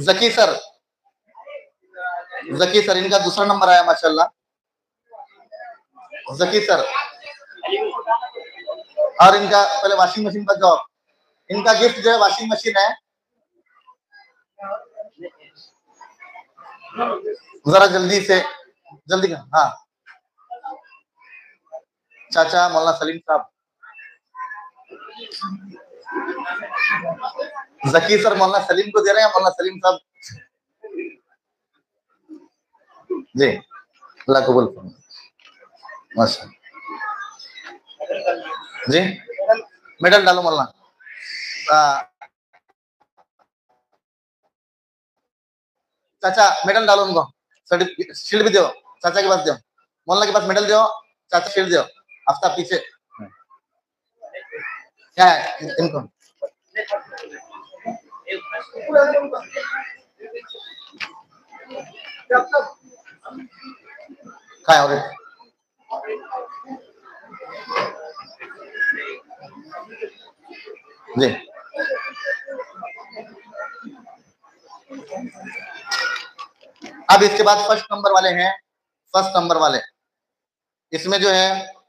जकी sir, जकी sir इनका दूसरा number आया माशाल्लाह। जकी सर, और इनका पहले वॉशिंग मशीन का जॉब, इनका गिफ्ट जो है वॉशिंग मशीन है। जरा जल्दी से, जल्दी का। हाँ चाचा मौलाना सलीम साहब, जकी सर मौलाना सलीम को दे रहे हैं। मौलाना सलीम साहब जी, अल्लाह कबूल माशा जी। मेडल डालो मौलाना। चाचा मेडल डालो उनको, शील्ड भी दो चाचा के पास, दो मौलाना के पास मेडल दो, चाचा शील्ड दो। आफ्ताब पीछे क्या है इनको, क्या है और जी। अब इसके बाद फर्स्ट नंबर वाले हैं, फर्स्ट नंबर वाले, इसमें जो है